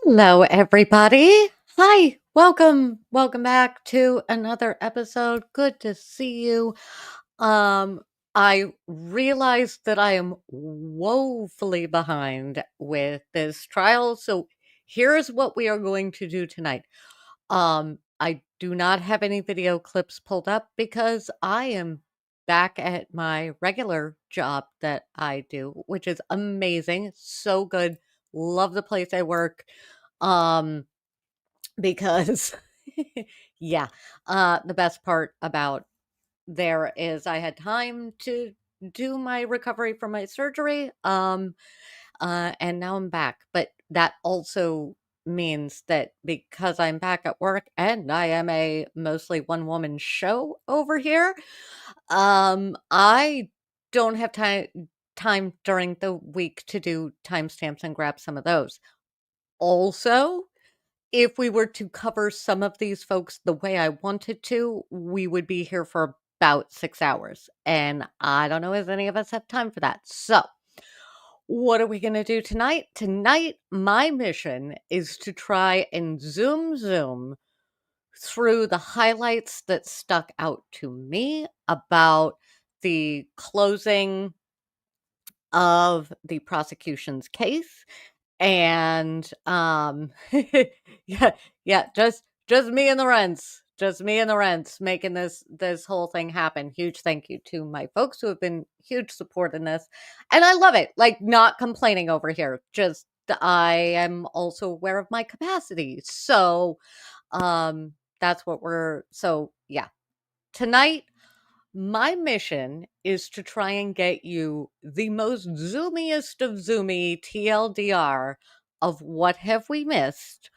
Hello, everybody. Hi, welcome back to another episode. Good to see you. Um, I realize that I am woefully behind with this trial, so here's what we are going to do tonight. I do not have any video clips pulled up because I am back at my regular job that I do, which is amazing. So good. Love the place I work. Um, because yeah, the best part about there is I had time to do my recovery from my surgery. And now I'm back. But that also means that because I'm back at work and I am a mostly one woman show over here, I don't have time during the week to do timestamps and grab some of those. Also, if we were to cover some of these folks the way I wanted to, we would be here for about 6 hours. And I don't know if any of us have time for that. So, what are we going to do tonight? Tonight, my mission is to try and zoom through the highlights that stuck out to me about the closing of the prosecution's case and yeah, yeah, just me and the rents. Just me and the rents making this whole thing happen. Huge thank you to my folks who have been huge support in this. And I love it. Like not complaining over here. Just I am also aware of my capacity. So that's what we're so yeah. Tonight my mission is to try and get you the most zoomiest of zoomy TLDR of what have we missed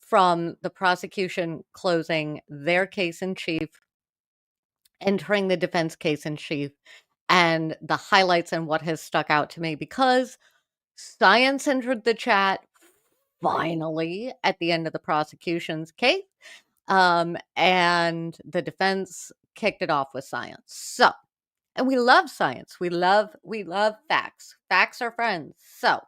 from the prosecution closing their case in chief, entering the defense case in chief, and the highlights and what has stuck out to me because science entered the chat finally at the end of the prosecution's case. And the defense kicked it off with science. So, and we love science. We love facts. Facts are friends. So,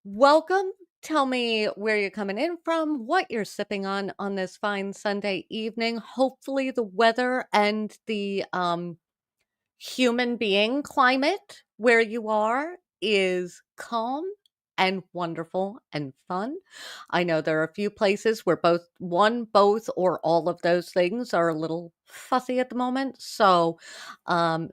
welcome. Tell me where you're coming in from, what you're sipping on this fine Sunday evening. Hopefully the weather and the human being climate where you are is calm and wonderful and fun. I know there are a few places where both, or all of those things are a little fussy at the moment. So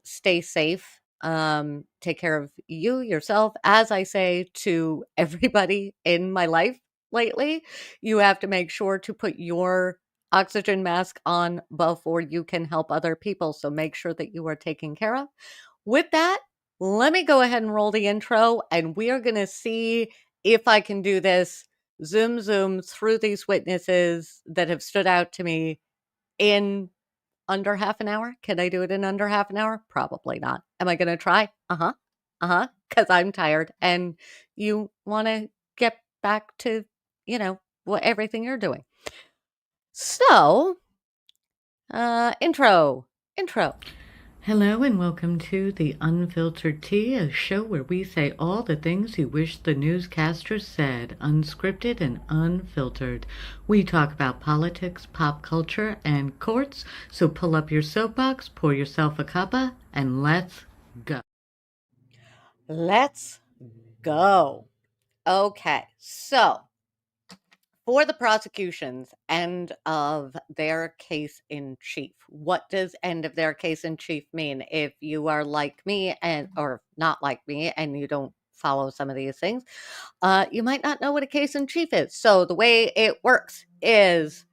stay safe. Take care of you, yourself. As I say to everybody in my life lately, you have to make sure to put your oxygen mask on before you can help other people. So make sure that you are taken care of. With that, let me go ahead and roll the intro, and we are going to see if I can do this zoom through these witnesses that have stood out to me in under half an hour. Can I do it in under half an hour? Probably not. Am I going to try? Because I'm tired and you want to get back to, what everything you're doing. So, intro. Hello and welcome to The Unfiltered Tea, a show where we say all the things you wish the newscasters said, unscripted and unfiltered. We talk about politics, pop culture, and courts, so pull up your soapbox, pour yourself a cuppa, and let's go. Let's go. Okay, so for the prosecution's end of their case in chief, what does end of their case in chief mean? If you are like me or not like me and you don't follow some of these things, you might not know what a case in chief is. So the way it works is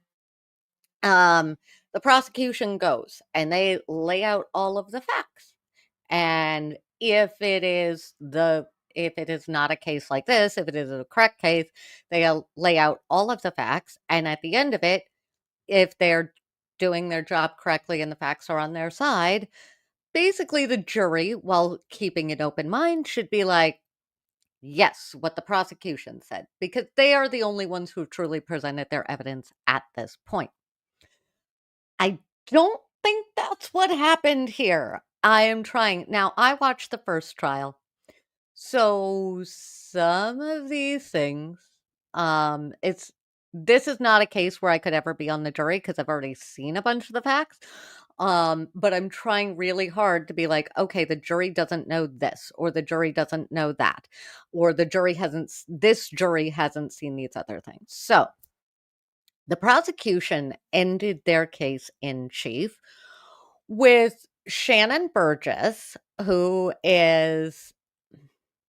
um, the prosecution goes and they lay out all of the facts. And if it is not a case like this, if it is a correct case, they lay out all of the facts. And at the end of it, if they're doing their job correctly and the facts are on their side, basically the jury, while keeping an open mind, should be like, yes, what the prosecution said, because they are the only ones who have truly presented their evidence at this point. I don't think that's what happened here. I am trying. Now, I watched the first trial. So some of these things This is not a case where I could ever be on the jury because I've already seen a bunch of the facts. But I'm trying really hard to be like, okay, the jury doesn't know this, or the jury doesn't know that, or this jury hasn't seen these other things. So the prosecution ended their case in chief with Shannon Burgess, who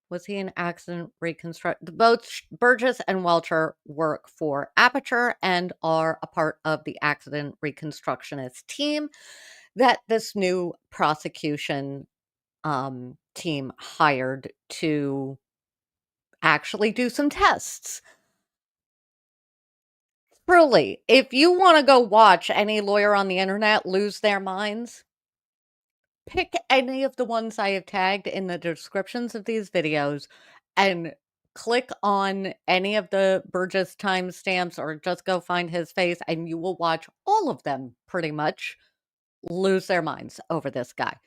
was he an accident reconstruct? Both Burgess and Welcher work for Aperture and are a part of the accident reconstructionist team that this new prosecution team hired to actually do some tests. Truly, if you want to go watch any lawyer on the internet lose their minds, pick any of the ones I have tagged in the descriptions of these videos and click on any of the Burgess timestamps or just go find his face and you will watch all of them pretty much lose their minds over this guy.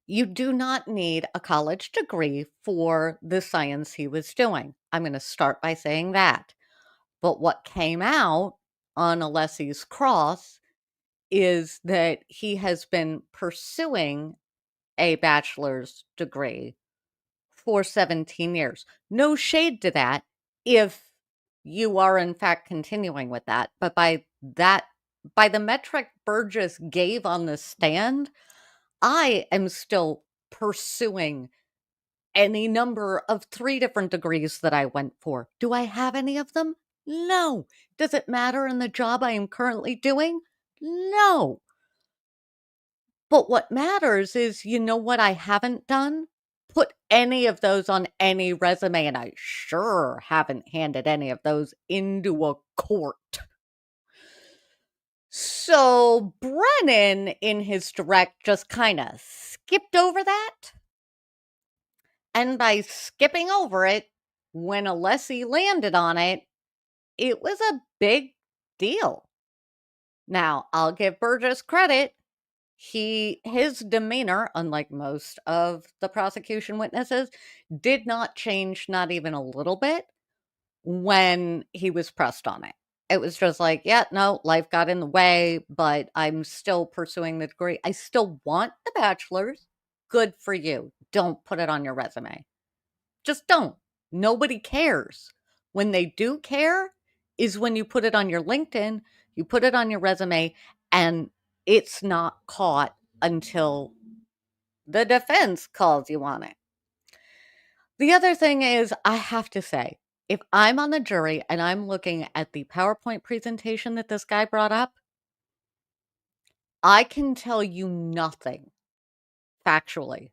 You do not need a college degree for the science he was doing. I'm going to start by saying that. But what came out on Alessi's cross is that he has been pursuing a bachelor's degree for 17 years. No shade to that if you are in fact continuing with that. But by the metric Burgess gave on the stand, I am still pursuing any number of 3 different degrees that I went for. Do I have any of them? No. Does it matter in the job I am currently doing? No. But what matters is, you know what I haven't done? Put any of those on any resume, and I sure haven't handed any of those into a court. So Brennan, in his direct, just kind of skipped over that. And by skipping over it, when Alessi landed on it, it was a big deal. Now, I'll give Burgess credit. His demeanor, unlike most of the prosecution witnesses, did not change, not even a little bit, when he was pressed on it. It was just like, yeah, no, life got in the way, but I'm still pursuing the degree. I still want the bachelor's. Good for you. Don't put it on your resume. Just don't. Nobody cares. When they do care is when you put it on your LinkedIn, you put it on your resume, and it's not caught until the defense calls you on it. The other thing is, I have to say, if I'm on the jury and I'm looking at the PowerPoint presentation that this guy brought up, I can tell you nothing factually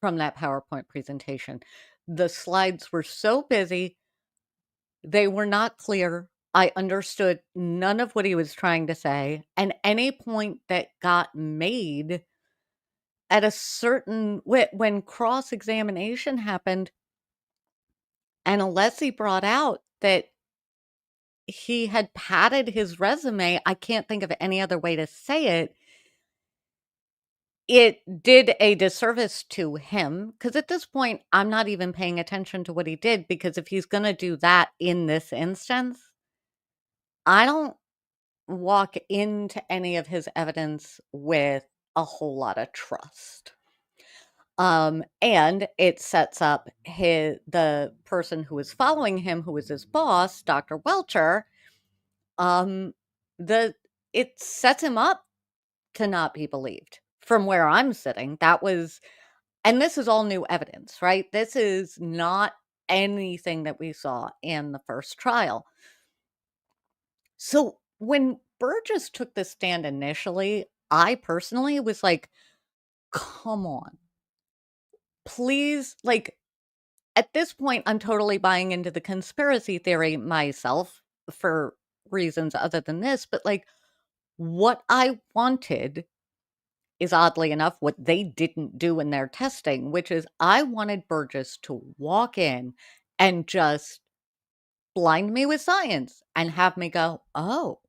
from that PowerPoint presentation. The slides were so busy, they were not clear. I understood none of what he was trying to say, and any point that got made at a certain when cross-examination happened and Alessi brought out that he had padded his resume, I can't think of any other way to say it. It did a disservice to him because at this point, I'm not even paying attention to what he did because if he's going to do that in this instance, I don't walk into any of his evidence with a whole lot of trust. And it sets up the person who is following him, who is his boss, Dr. Welcher. It sets him up to not be believed. From where I'm sitting, and this is all new evidence, right? This is not anything that we saw in the first trial. So when Burgess took the stand initially, I personally was like, come on, please. Like, at this point, I'm totally buying into the conspiracy theory myself for reasons other than this. But like, what I wanted is oddly enough what they didn't do in their testing, which is I wanted Burgess to walk in and just blind me with science and have me go, oh,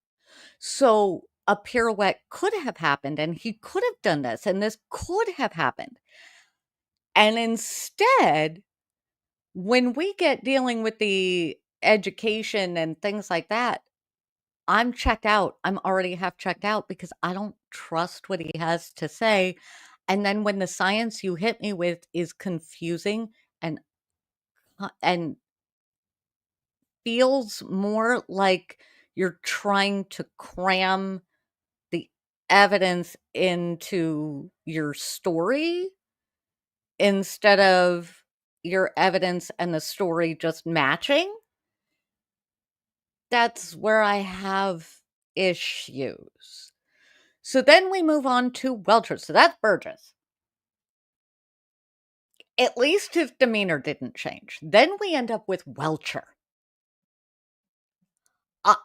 so a pirouette could have happened and he could have done this and this could have happened. And instead, when we get dealing with the education and things like that, I'm checked out. I'm already half checked out because I don't trust what he has to say. And then when the science you hit me with is confusing and and feels more like you're trying to cram the evidence into your story instead of your evidence and the story just matching, that's where I have issues. So then we move on to Welcher. So that's Burgess. At least his demeanor didn't change. Then we end up with Welcher. Uh,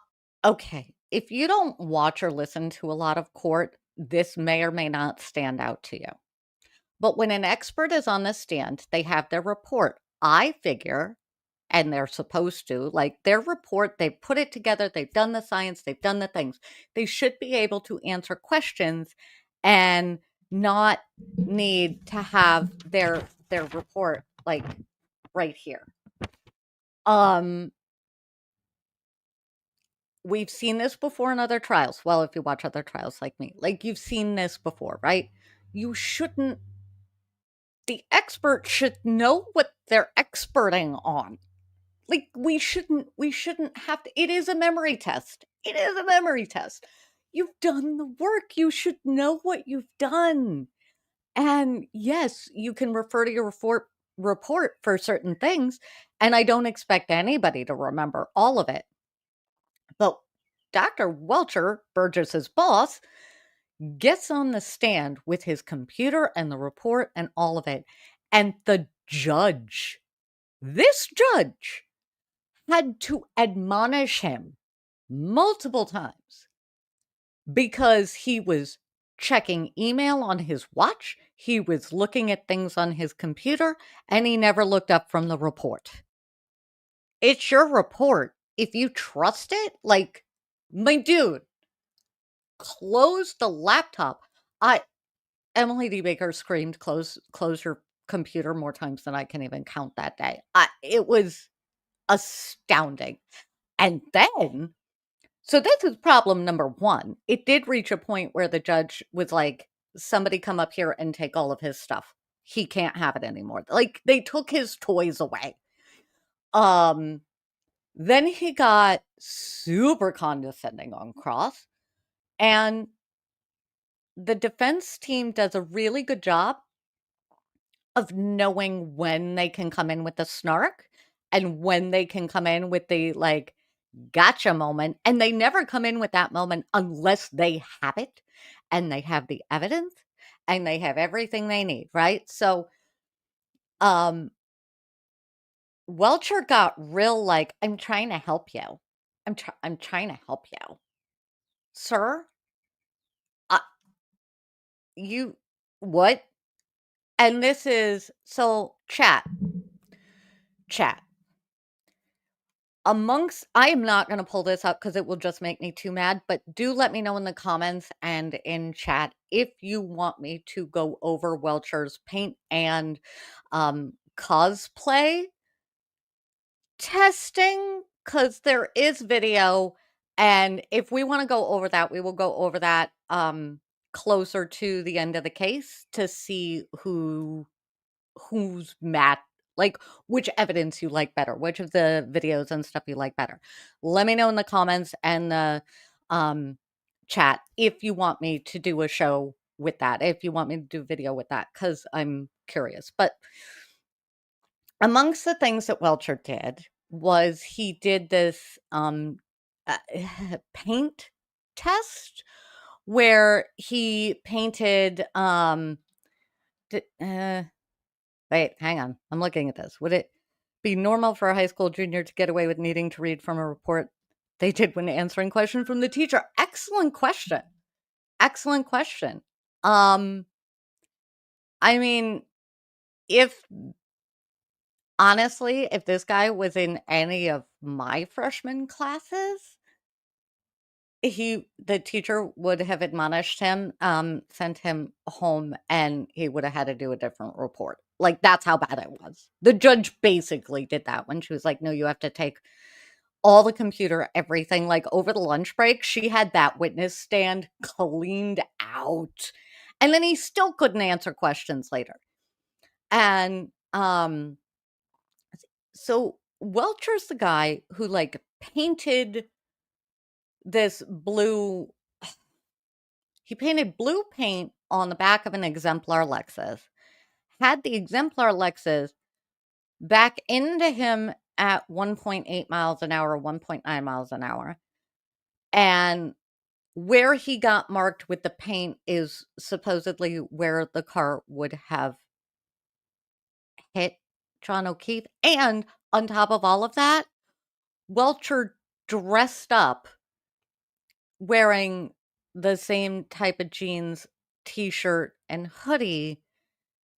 okay, if you don't watch or listen to a lot of court, this may or may not stand out to you. But when an expert is on the stand, they have their report. I figure, and they're supposed to, like their report, they put it together, they've done the science, they've done the things. They should be able to answer questions and not need to have their report like right here. We've seen this before in other trials. Well, if you watch other trials like me, like you've seen this before, right? You shouldn't the expert should know what they're experting on. Like we shouldn't have to, it is a memory test. It is a memory test. You've done the work. You should know what you've done. And yes, you can refer to your report for certain things, and I don't expect anybody to remember all of it. But Dr. Welcher, Burgess's boss, gets on the stand with his computer and the report and all of it. And the judge, this judge, had to admonish him multiple times because he was checking email on his watch, he was looking at things on his computer, and he never looked up from the report. It's your report. If you trust it, like, my dude, close the laptop. Emily D. Baker screamed, close your computer more times than I can even count that day. It was astounding. And then, so this is problem number one. It did reach a point where the judge was like, somebody come up here and take all of his stuff. He can't have it anymore. Like, they took his toys away. Then he got super condescending on cross, and the defense team does a really good job of knowing when they can come in with the snark and when they can come in with the like gotcha moment. And they never come in with that moment unless they have it and they have the evidence and they have everything they need, right? So Welcher got real like, I'm trying to help you. I'm trying to help you. Sir, uh, you what? And this is so chat. I am not going to pull this up because it will just make me too mad, but do let me know in the comments and in chat if you want me to go over Welcher's paint and cosplay testing, because there is video, and if we want to go over that, we will go over that closer to the end of the case to see who's mad, like which evidence you like better, which of the videos and stuff you like better. Let me know in the comments and the chat if you want me to do a show with that, if you want me to do video with that, because I'm curious. But amongst the things that Welcher did was he did this uh, paint test where he painted wait, hang on. I'm looking at this. Would it be normal for a high school junior to get away with needing to read from a report they did when answering questions from the teacher? Excellent question. Excellent question. I mean, if honestly, if this guy was in any of my freshman classes, the teacher would have admonished him, sent him home, and he would have had to do a different report. Like, that's how bad it was. The judge basically did that when she was like, no, you have to take all the computer, everything, like, over the lunch break, she had that witness stand cleaned out, and then he still couldn't answer questions later. And, so Welcher's the guy who, like, painted this blue he painted blue paint on the back of an exemplar Lexus, had the exemplar Lexus back into him at 1.8 miles an hour, 1.9 miles an hour, and where he got marked with the paint is supposedly where the car would have hit John O'Keefe, and on top of all of that, Welcher dressed up wearing the same type of jeans, t-shirt, and hoodie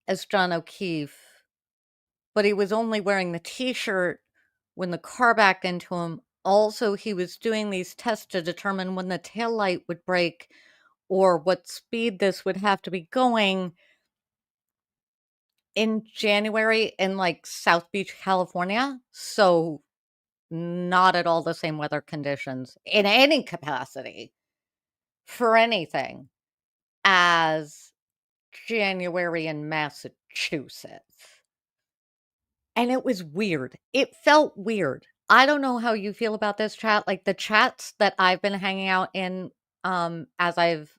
as John O'Keefe, but he was only wearing the t-shirt when the car backed into him. Also, he was doing these tests to determine when the taillight would break or what speed this would have to be going in January in, like, South Beach, California. So, not at all the same weather conditions in any capacity for anything as January in Massachusetts. And it was weird. It felt weird. I don't know how you feel about this chat. Like, the chats that I've been hanging out in, as I've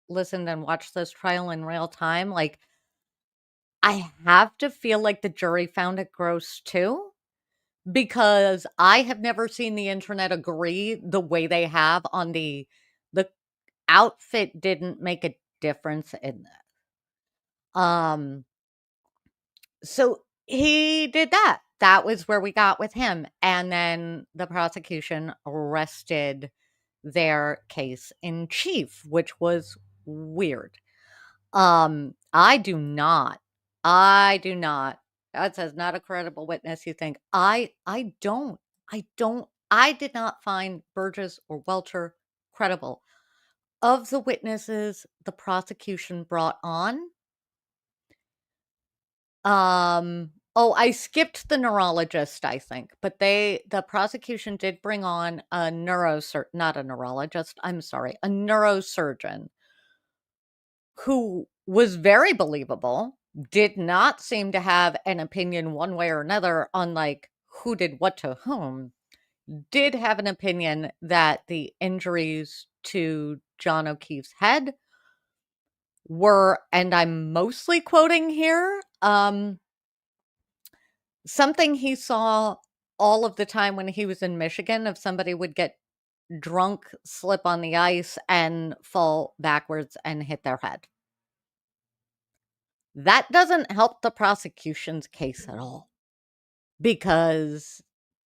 listened and watched this trial in real time, like, I have to feel like the jury found it gross too, because I have never seen the internet agree the way they have on the outfit didn't make a difference in this. Um, so he did that. That was where we got with him. And then the prosecution rested their case in chief, which was weird. I do not. That says not a credible witness. You think I did not find Burgess or Welcher credible. Of the witnesses the prosecution brought on, I skipped the neurologist, I think, but the prosecution did bring on a not a neurologist, I'm sorry, a neurosurgeon who was very believable, did not seem to have an opinion one way or another on, like, who did what to whom, did have an opinion that the injuries to John O'Keefe's head were, and I'm mostly quoting here, something he saw all of the time when he was in Michigan, if somebody would get drunk, slip on the ice, and fall backwards and hit their head. That doesn't help the prosecution's case at all because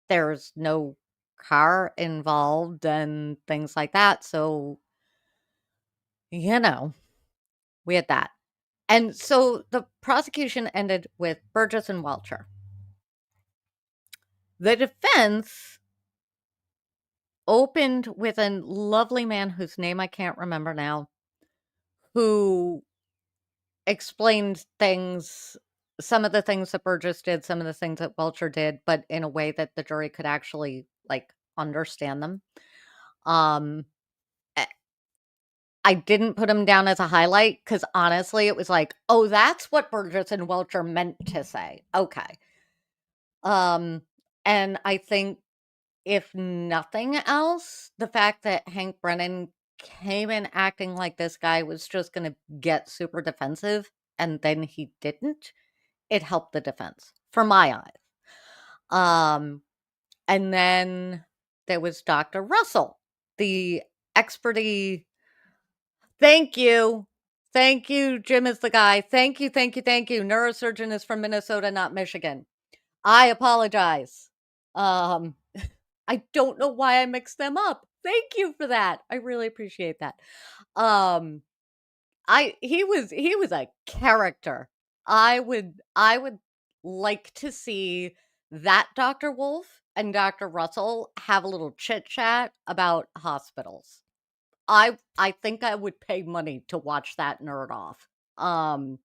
there's no car involved and things like that. So, you know, we had that. And so the prosecution ended with Burgess and Welcher. The defense opened with a lovely man whose name I can't remember now, who explained things, some of the things that Burgess did, some of the things that Welcher did, but in a way that the jury could actually, like, understand them. Eh, I didn't put him down as a highlight because honestly, it was like, oh, that's what Burgess and Welcher meant to say. Okay. Um, and I think if nothing else, the fact that Hank Brennan came in acting like this guy was just gonna get super defensive, and then he didn't, it helped the defense, for my eyes. And then there was Dr. Russell, the expertise. Thank you. Thank you, Jim is the guy. Thank you, thank you, thank you. Neurosurgeon is from Minnesota, not Michigan. I apologize. Um, I don't know why I mixed them up. Thank you for that. I really appreciate that. Um, he was a character. I would like to see that Dr. Wolfe and Dr. Russell have a little chit chat about hospitals. I think I would pay money to watch that nerd off. Um,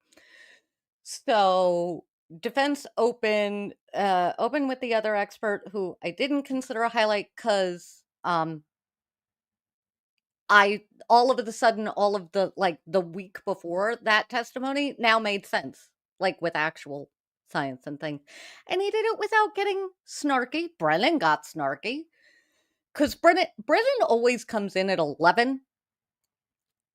so defense open with the other expert, who I didn't consider a highlight because I all of a sudden, all of the like the week before that testimony now made sense, like with actual science and things. And he did it without getting snarky. Brennan got snarky because Brennan always comes in at 11,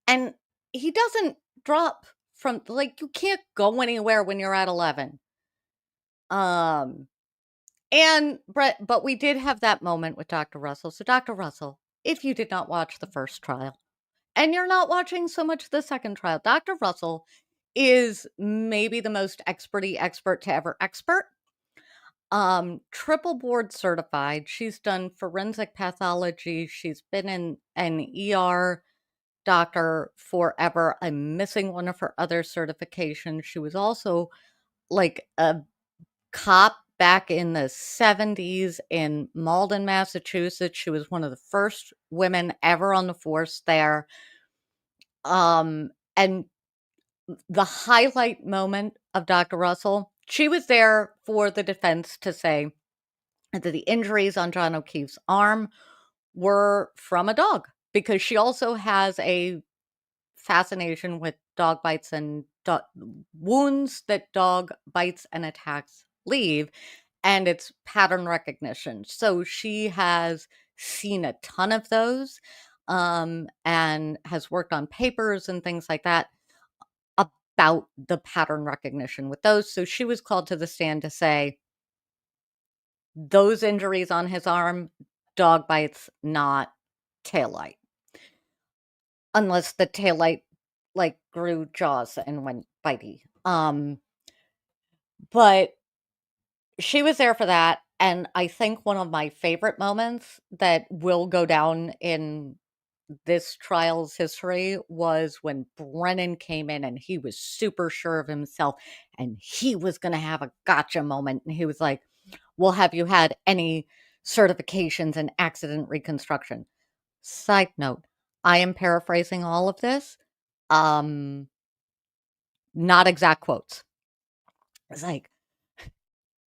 and he doesn't drop from, like, you can't go anywhere when you're at 11. And but we did have that moment with Dr. Russell. So Dr. Russell, if you did not watch the first trial, and you're not watching so much the second trial, Dr. Russell is maybe the most experty expert to ever expert. Triple board certified. She's done forensic pathology. She's been in an ER doctor forever. I'm missing one of her other certifications. She was also like a cop back in the 70s in Malden, Massachusetts. She was one of the first women ever on the force there. And the highlight moment of Dr. Russell, she was there for the defense to say that the injuries on John O'Keefe's arm were from a dog, because she also has a fascination with dog bites and wounds that dog bites and attacks leave, and it's pattern recognition. So she has seen a ton of those, and has worked on papers and things like that about the pattern recognition with those. So she was called to the stand to say, those injuries on his arm, dog bites, not taillight. Unless the taillight, like, grew jaws and went bitey. But she was there for that, and I think one of my favorite moments that will go down in this trial's history was when Brennan came in and he was super sure of himself and he was gonna have a gotcha moment, and he was like, "Well, have you had any certifications in accident reconstruction?" Side note, I am paraphrasing all of this. Um, Not exact quotes. It's like,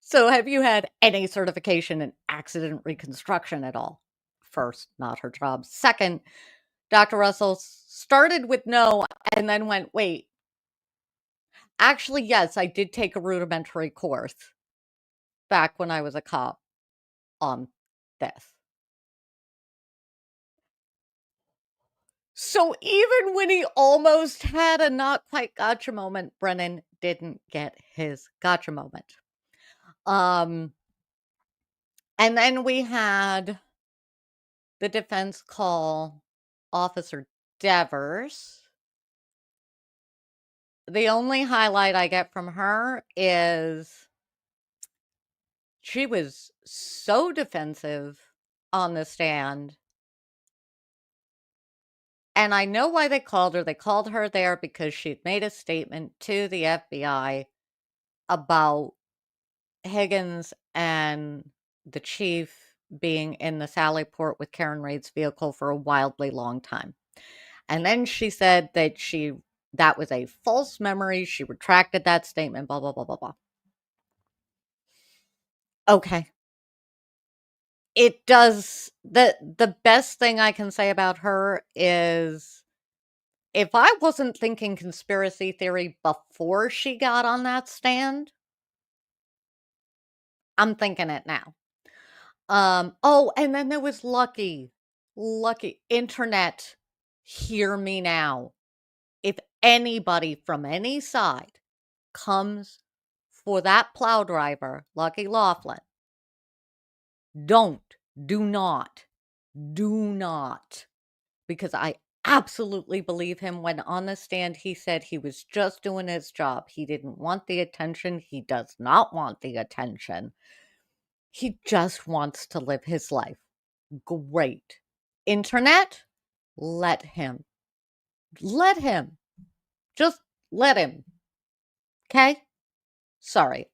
"So have you had any certification in accident reconstruction at all?" First, not her job. Second, Dr. Russell started with no and then went, "Wait, actually, yes, I did take a rudimentary course back when I was a cop on this." So even when he almost had a not quite gotcha moment, Brennan didn't get his gotcha moment. Um, and then we had the defense call Officer Devers. The only highlight I get from her is she was so defensive on the stand. And I know why they called her. They called her there because she'd made a statement to the FBI about Higgins and the chief being in the Sally Port with Karen Reid's vehicle for a wildly long time. And then she said that was a false memory. She retracted that statement, blah, blah, blah, blah, blah. Okay. It does the best thing I can say about her is, if I wasn't thinking conspiracy theory before she got on that stand, I'm thinking it now. Oh, and then there was Lucky. Lucky internet, hear me now. If anybody from any side comes for that plow driver, Lucky Laughlin, don't, do not, do not, because I absolutely believe him. When on the stand, he said he was just doing his job. He didn't want the attention. He does not want the attention. He just wants to live his life. Great. Internet, let him. Let him. Just let him. Okay? Sorry.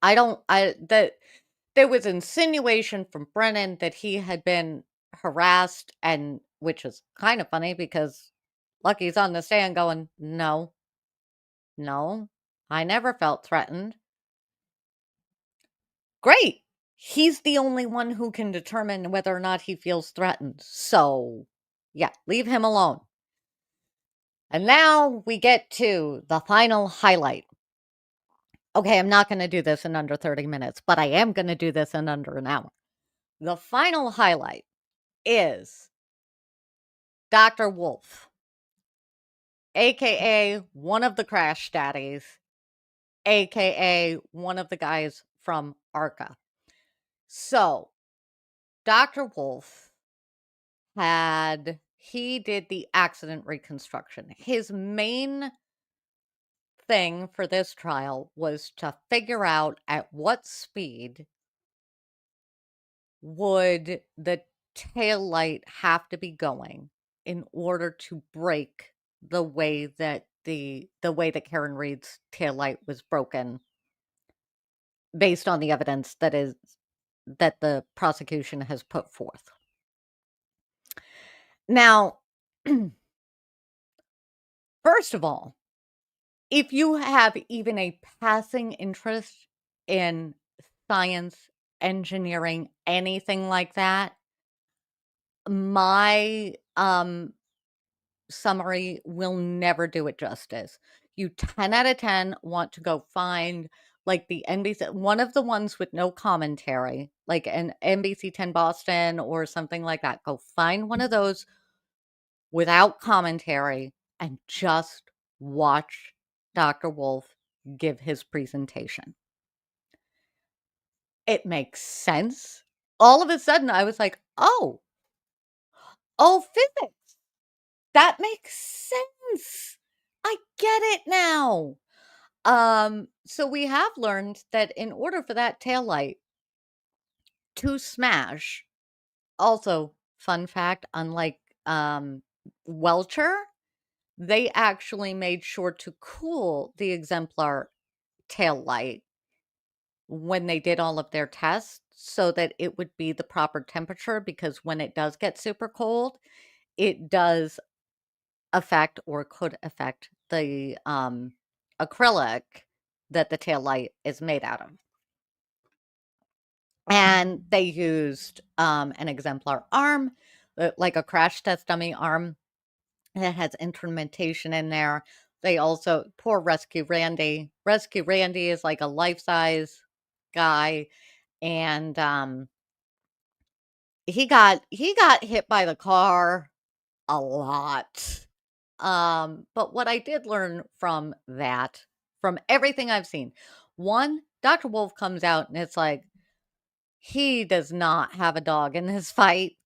There was insinuation from Brennan that he had been harassed, and which is kind of funny because Lucky's on the stand going, "No, no, I never felt threatened." Great. He's the only one who can determine whether or not he feels threatened. So, yeah, leave him alone. And now we get to the final highlight. Okay, I'm not going to do this in under 30 minutes, but I am going to do this in under an hour. The final highlight is Dr. Wolfe, aka one of the crash daddies, aka one of the guys from ARCA. So, Dr. Wolfe he did the accident reconstruction. His main thing for this trial was to figure out at what speed would the tail light have to be going in order to break the way that Karen Reed's tail light was broken based on the evidence that the prosecution has put forth. Now, first of all, if you have even a passing interest in science, engineering, anything like that, my summary will never do it justice. You 10 out of 10 want to go find like the NBC, one of the ones with no commentary, like an NBC 10 Boston or something like that. Go find one of those without commentary and just watch Dr. Wolfe give his presentation. It makes sense. All of a sudden, I was like, oh, physics. That makes sense. I get it now. So we have learned that in order for that taillight to smash, also, fun fact, unlike Welcher, they actually made sure to cool the exemplar tail light when they did all of their tests so that it would be the proper temperature, because when it does get super cold, it does affect or could affect the acrylic that the tail light is made out of. And they used an exemplar arm, like a crash test dummy arm that has instrumentation in there. They also, poor Rescue Randy. Rescue Randy is like a life-size guy, and he got hit by the car a lot. But what I did learn from that, from everything I've seen, one, Dr. Wolfe comes out and it's like, he does not have a dog in this fight.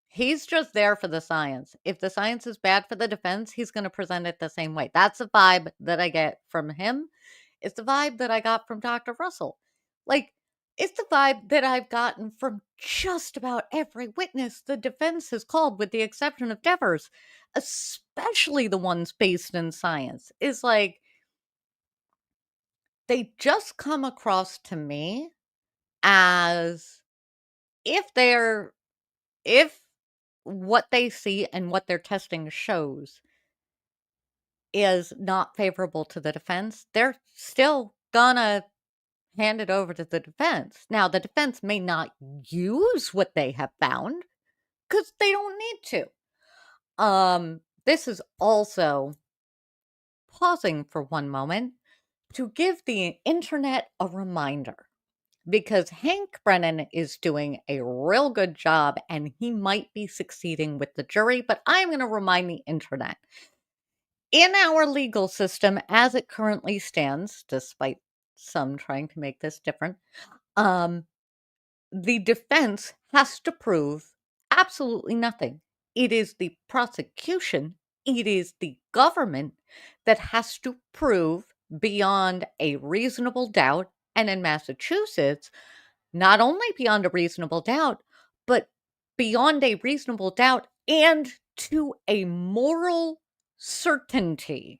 He's just there for the science. If the science is bad for the defense, he's going to present it the same way. That's the vibe that I get from him. It's the vibe that I got from Dr. Russell. Like, it's the vibe that I've gotten from just about every witness the defense has called, with the exception of Devers, especially the ones based in science. Is like, they just come across to me as if what they see and what their testing shows is not favorable to the defense, they're still gonna hand it over to the defense. Now, the defense may not use what they have found because they don't need to. This is also pausing for one moment to give the internet a reminder, because Hank Brennan is doing a real good job and he might be succeeding with the jury, but I'm going to remind the internet. In our legal system as it currently stands, despite some trying to make this different, the defense has to prove absolutely nothing. It is the prosecution, it is the government that has to prove beyond a reasonable doubt. And in Massachusetts, not only beyond a reasonable doubt, but beyond a reasonable doubt and to a moral certainty,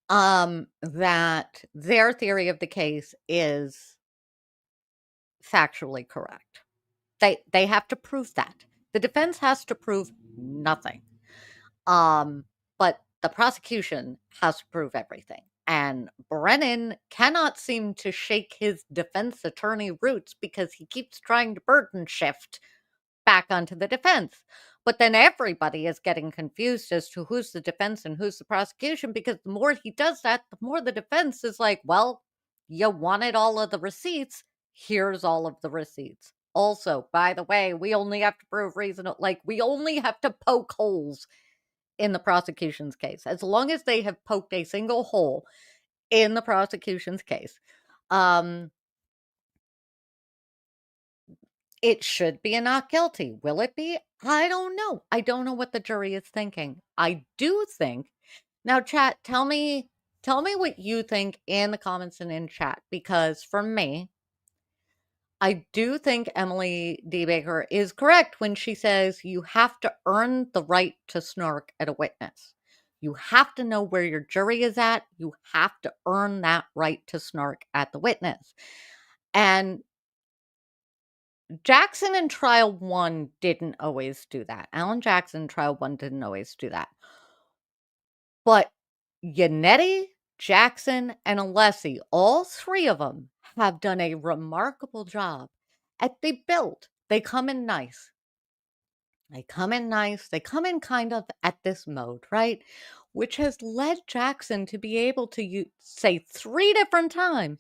that their theory of the case is factually correct. They have to prove that. The defense has to prove nothing. But the prosecution has to prove everything. And Brennan cannot seem to shake his defense attorney roots because he keeps trying to burden shift back onto the defense. But then everybody is getting confused as to who's the defense and who's the prosecution, because the more he does that, the more the defense is like, well, you wanted all of the receipts. Here's all of the receipts. Also, by the way, we only have to prove reasonable, like, we only have to poke holes in the prosecution's case. As long as they have poked a single hole in the prosecution's case, it should be a not guilty. Will it be? I don't know. I don't know what the jury is thinking. I do think now, chat, tell me what you think in the comments and in chat, because for me, I do think Emily D. Baker is correct when she says you have to earn the right to snark at a witness. You have to know where your jury is at. You have to earn that right to snark at the witness. And Jackson in trial 1 didn't always do that. Alan Jackson in trial 1 didn't always do that. But Yannetti, Jackson, and Alessi, all three of them have done a remarkable job at the build. They come in nice. They come in nice. They come in kind of at this mode, right? Which has led Jackson to be able to say 3 different times,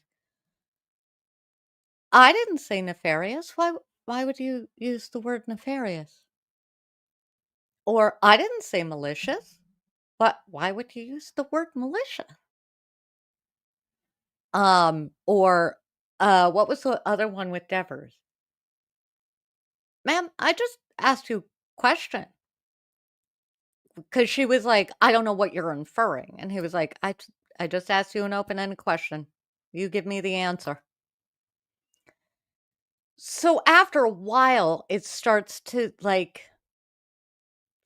I didn't say nefarious. Why would you use the word nefarious? Or I didn't say malicious, but why would you use the word malicious? Or what was the other one with Devers? Ma'am, I just asked you a question. Because she was like, I don't know what you're inferring. And he was like, I just asked you an open-ended question. You give me the answer. So after a while, it starts to like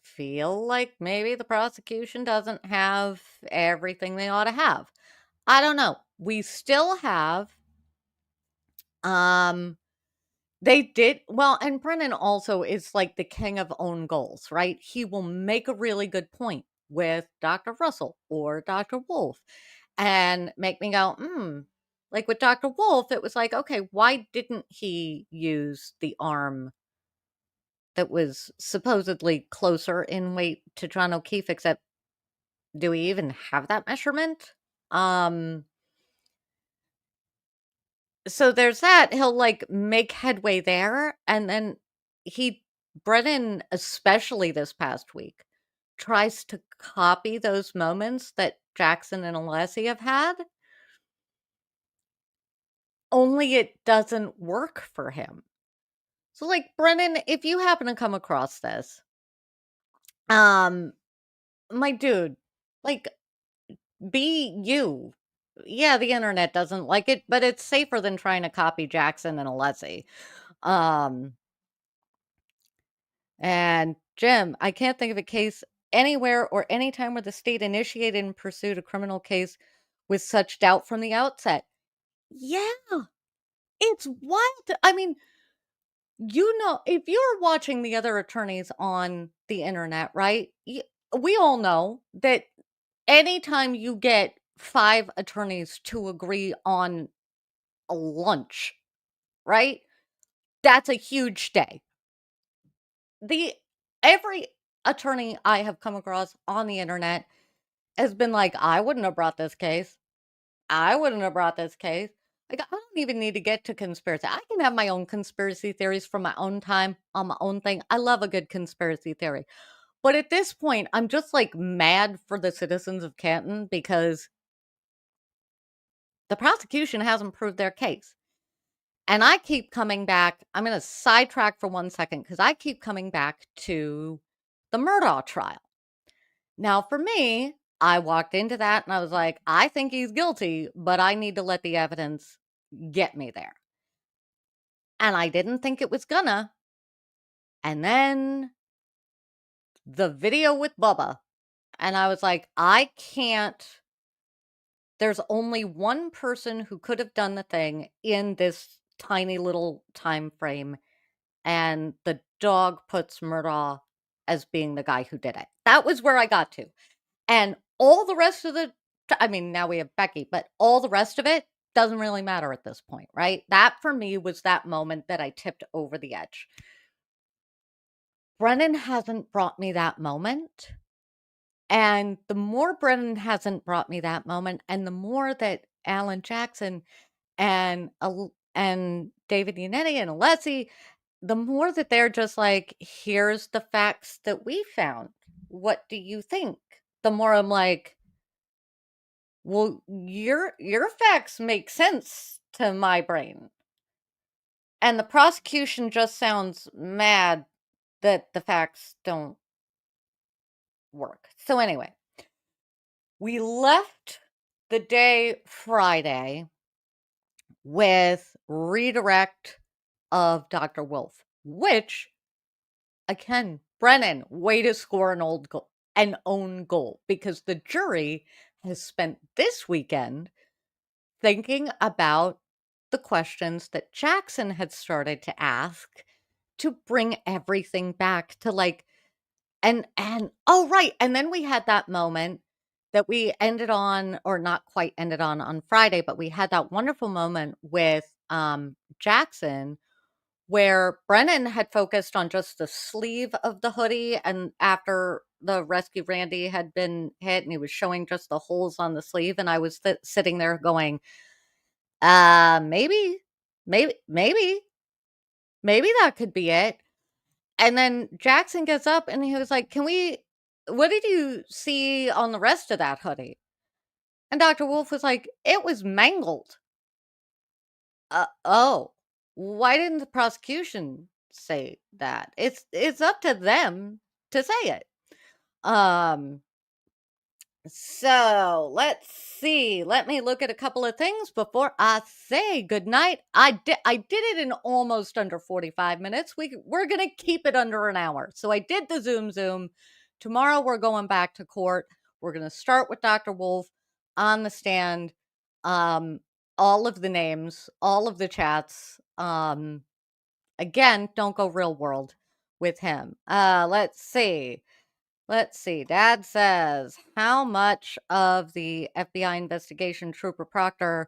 feel like maybe the prosecution doesn't have everything they ought to have. I don't know. We still have they did well, and Brennan also is like the king of own goals, right? He will make a really good point with Dr. Russell or Dr. Wolfe and make me go, like with Dr. Wolfe, it was like, okay, why didn't he use the arm that was supposedly closer in weight to John O'Keefe, except do we even have that measurement? So there's that. He'll like make headway there, and then Brennan, especially this past week, tries to copy those moments that Jackson and Alessi have had, only it doesn't work for him. So like Brennan, if you happen to come across this, my dude, like, be you. Yeah, the internet doesn't like it, but it's safer than trying to copy Jackson and Alessi. And Jim, I can't think of a case anywhere or anytime where the state initiated and pursued a criminal case with such doubt from the outset. Yeah, it's wild. I mean, if you're watching the other attorneys on the internet, right? We all know that anytime you get 5 attorneys to agree on a lunch, right? That's a huge day. Every attorney I have come across on the internet has been like, I wouldn't have brought this case. I wouldn't have brought this case. Like, I don't even need to get to conspiracy. I can have my own conspiracy theories from my own time on my own thing. I love a good conspiracy theory. But at this point, I'm just like mad for the citizens of Canton because the prosecution hasn't proved their case. And I keep coming back. I'm going to sidetrack for 1 second because I keep coming back to the Murdaugh trial. Now, for me, I walked into that and I was like, I think he's guilty, but I need to let the evidence get me there. And I didn't think it was gonna. And then the video with Bubba. And I was like, I can't. There's only one person who could have done the thing in this tiny little time frame. And the dog puts Murdaugh as being the guy who did it. That was where I got to. And all the rest of the I mean, now we have Becky, but all the rest of it doesn't really matter at this point, right? That for me was that moment that I tipped over the edge. Brennan hasn't brought me that moment. And the more Brennan hasn't brought me that moment, and the more that Alan Jackson and David Yannetti and Alessi, the more that they're just like, here's the facts that we found. What do you think? The more I'm like, well, your facts make sense to my brain. And the prosecution just sounds mad that the facts don't work. So anyway, we left the day Friday with redirect of Dr. Wolfe, which again, Brennan, way to score an own goal, because the jury has spent this weekend thinking about the questions that Jackson had started to ask to bring everything back to like and oh right, and then we had that moment that we ended on, or not quite ended on Friday, but we had that wonderful moment with Jackson where Brennan had focused on just the sleeve of the hoodie, and after the rescue Randy had been hit and he was showing just the holes on the sleeve, and I was sitting there going, maybe, maybe, maybe, maybe that could be it. And then Jackson gets up and he was like, what did you see on the rest of that hoodie? And Dr. Wolfe was like, it was mangled. Oh, why didn't the prosecution say that? It's up to them to say it. Um, So let's see. Let me look at a couple of things before I say goodnight. I did it in almost under 45 minutes. We're gonna keep it under an hour. So I did the Zoom. Tomorrow we're going back to court. We're gonna start with Dr. Wolfe on the stand. Um, all of the names, all of the chats. Again, don't go real world with him. Let's see. Let's see. Dad says, how much of the FBI investigation Trooper Proctor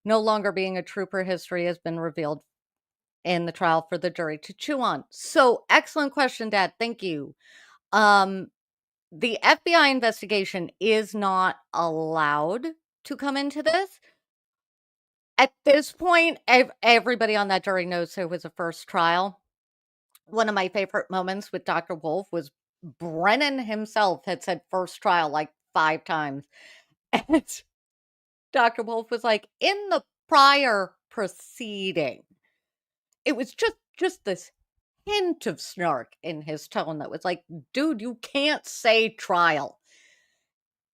no longer being a trooper history has been revealed in the trial for the jury to chew on? So, excellent question, Dad. Thank you. Um, the FBI investigation is not allowed to come into this. At this point, everybody on that jury knows there was a first trial. One of my favorite moments with Dr. Wolfe was Brennan himself had said first trial like 5 times. And Dr. Wolfe was like, in the prior proceeding. It was just this hint of snark in his tone that was like, dude, you can't say trial.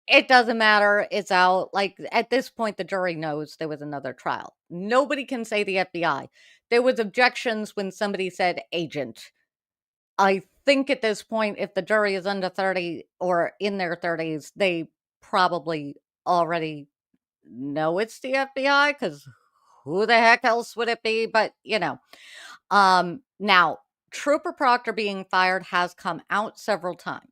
It doesn't matter. It's out. Like at this point, the jury knows there was another trial. Nobody can say the FBI. There was objections when somebody said agent. I think at this point, if the jury is under 30 or in their 30s, they probably already know it's the FBI, because who the heck else would it be? But, now Trooper Proctor being fired has come out several times.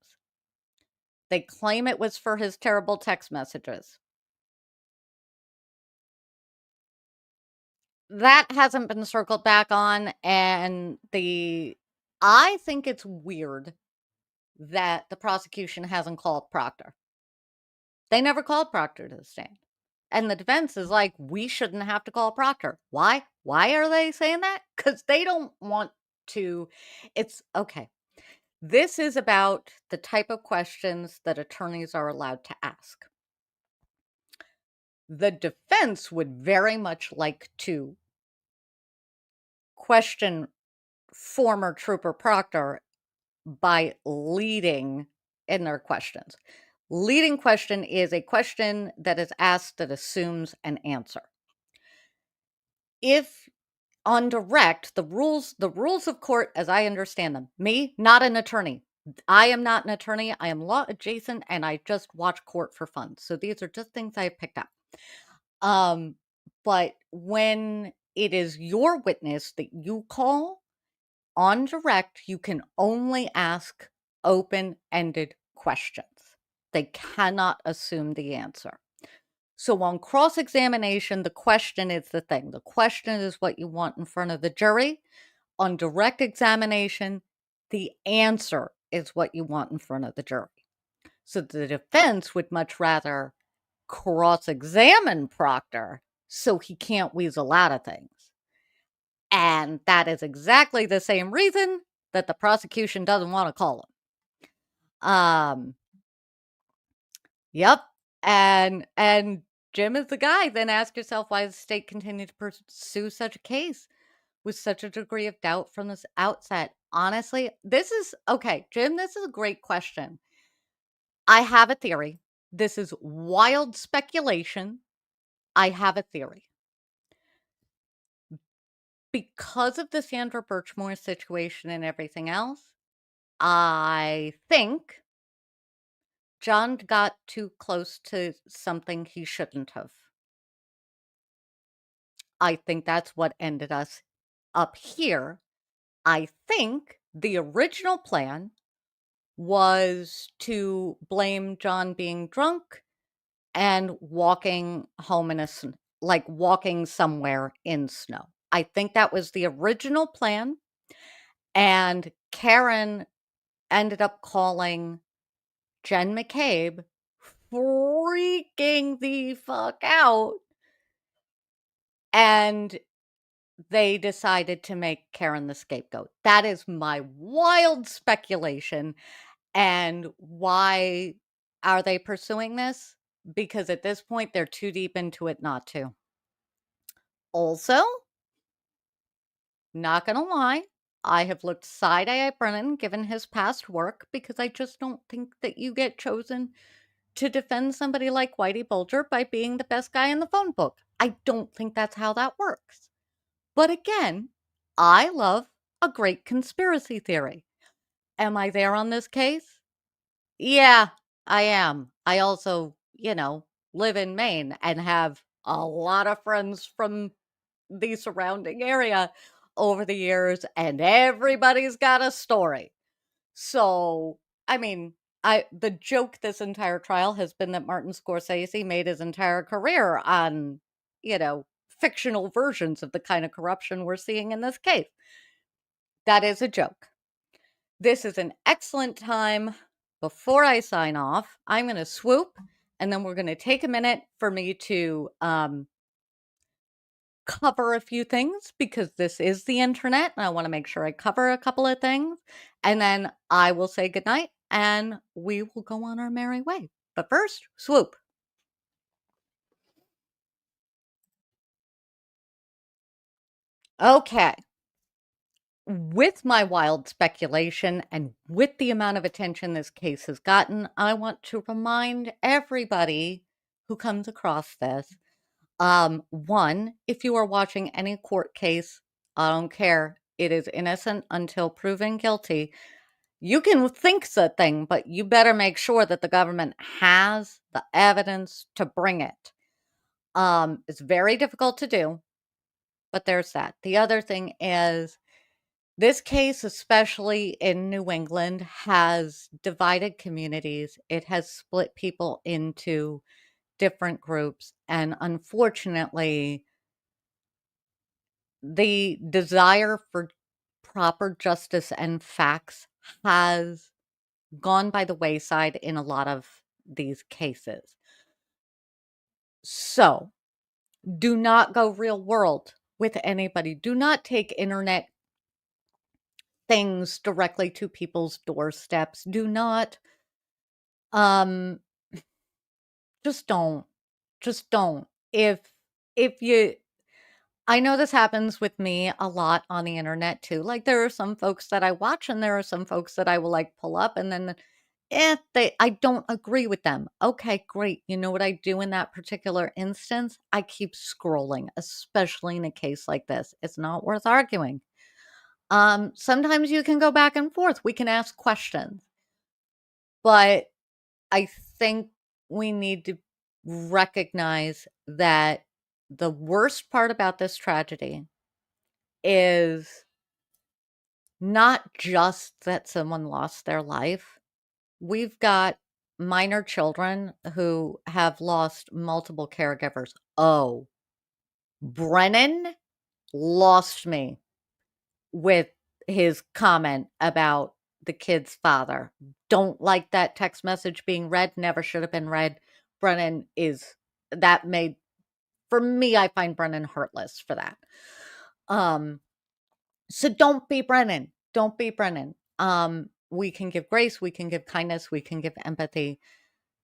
They claim it was for his terrible text messages. That hasn't been circled back on. And I think it's weird that the prosecution hasn't called Proctor. They never called Proctor to the stand. And the defense is like, we shouldn't have to call Proctor. Why? Why are they saying that? Because they don't want to. It's okay. This is about the type of questions that attorneys are allowed to ask. The defense would very much like to question former Trooper Proctor by leading in their questions. Leading question is a question that is asked that assumes an answer. If on direct, the rules of court as I understand them, me, not an attorney. I am not an attorney. I am law adjacent and I just watch court for fun. So these are just things I picked up. But when it is your witness that you call on direct, you can only ask open-ended questions. They cannot assume the answer. So on cross-examination, the question is the thing. The question is what you want in front of the jury. On direct examination, the answer is what you want in front of the jury. So the defense would much rather cross-examine Proctor so he can't weasel out of things. And that is exactly the same reason that the prosecution doesn't want to call him. Yep. And Jim is the guy. Then ask yourself why the state continued to pursue such a case with such a degree of doubt from this outset. Honestly, this is okay, Jim. This is a great question. I have a theory. This is wild speculation. I have a theory. Because of the Sandra Birchmore situation and everything else, I think John got too close to something he shouldn't have. I think that's what ended us up here. I think the original plan was to blame John being drunk and walking home in like walking somewhere in snow. I think that was the original plan. And Karen ended up calling Jen McCabe, freaking the fuck out. And they decided to make Karen the scapegoat. That is my wild speculation. And why are they pursuing this? Because at this point, they're too deep into it not to. Also, not gonna lie, I have looked side-eye at Brennan given his past work because I just don't think that you get chosen to defend somebody like Whitey Bulger by being the best guy in the phone book. I don't think that's how that works. But again, I love a great conspiracy theory. Am I there on this case? Yeah, I am. I also, live in Maine and have a lot of friends from the surrounding area over the years, and everybody's got a story. So, I mean, the joke this entire trial has been that Martin Scorsese made his entire career on, fictional versions of the kind of corruption we're seeing in this case. That is a joke. This is an excellent time. Before I sign off, I'm going to swoop, and then we're going to take a minute for me to cover a few things because this is the internet and I want to make sure I cover a couple of things. And then I will say goodnight and we will go on our merry way. But first, swoop. Okay. With my wild speculation and with the amount of attention this case has gotten, I want to remind everybody who comes across this. One, if you are watching any court case, I don't care. It is innocent until proven guilty. You can think the thing, but you better make sure that the government has the evidence to bring it. It's very difficult to do, but there's that. The other thing is this case, especially in New England, has divided communities. It has split people into different groups. And unfortunately, the desire for proper justice and facts has gone by the wayside in a lot of these cases. So, do not go real world with anybody. Do not take internet things directly to people's doorsteps. Do not um just don't. Just don't. If you I know this happens with me a lot on the internet too. Like there are some folks that I watch and there are some folks that I will like pull up and then I don't agree with them. Okay, great. You know what I do in that particular instance? I keep scrolling, especially in a case like this. It's not worth arguing. Sometimes you can go back and forth. We can ask questions. But I think we need to recognize that the worst part about this tragedy is not just that someone lost their life. We've got minor children who have lost multiple caregivers. Oh, Brennan lost me with his comment about the kid's father. Don't like that text message being read, never should have been read. Brennan is that made for me, I find Brennan heartless for that. So don't be Brennan. Don't be Brennan. We can give grace, we can give kindness, we can give empathy.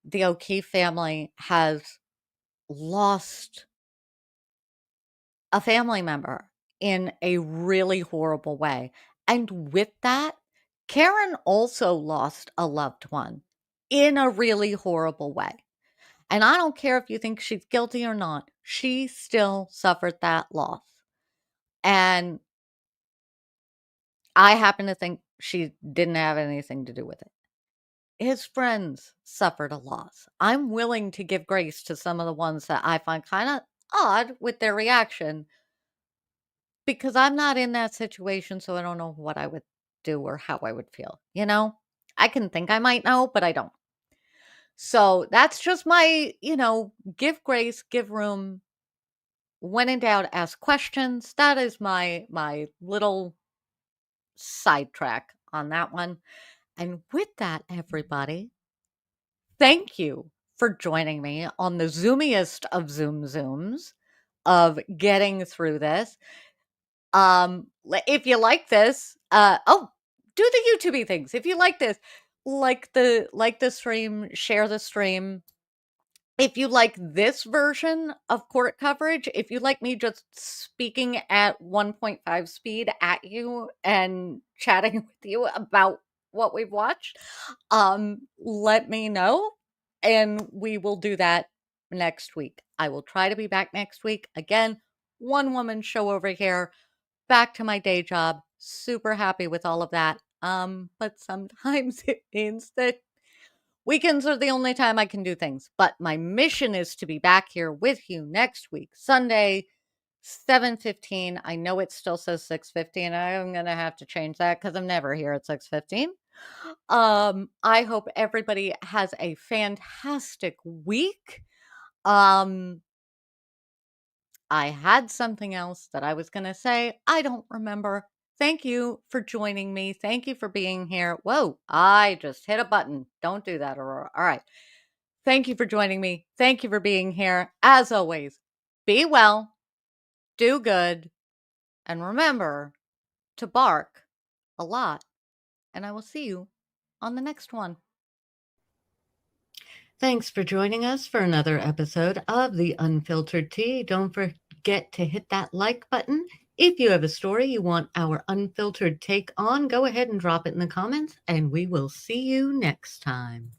The O'Keefe family has lost a family member in a really horrible way. And with that, Karen also lost a loved one in a really horrible way. And I don't care if you think she's guilty or not, she still suffered that loss. And I happen to think she didn't have anything to do with it. His friends suffered a loss. I'm willing to give grace to some of the ones that I find kind of odd with their reaction because I'm not in that situation, so I don't know what I would do or how I would feel. You know, I can think I might know, but I don't. So that's just my, give grace, give room. When in doubt, ask questions. That is my little sidetrack on that one. And with that, everybody, thank you for joining me on the zoomiest of Zooms of getting through this. If you like this, do the YouTubey things. If you like this, like the stream, share the stream. If you like this version of court coverage, if you like me just speaking at 1.5 speed at you and chatting with you about what we've watched, let me know and we will do that next week. I will try to be back next week. Again, one woman show over here, back to my day job. Super happy with all of that. But sometimes it means that weekends are the only time I can do things, but my mission is to be back here with you next week, Sunday, 7:15. I know it still says 6:15. I'm going to have to change that because I'm never here at 6:15. I hope everybody has a fantastic week. I had something else that I was going to say. I don't remember. Thank you for joining me. Thank you for being here. Whoa, I just hit a button. Don't do that, Aurora. All right. Thank you for joining me. Thank you for being here. As always, be well, do good, and remember to bark a lot. And I will see you on the next one. Thanks for joining us for another episode of The Unfiltered Tea. Don't forget to hit that like button. If you have a story you want our unfiltered take on, go ahead and drop it in the comments, and we will see you next time.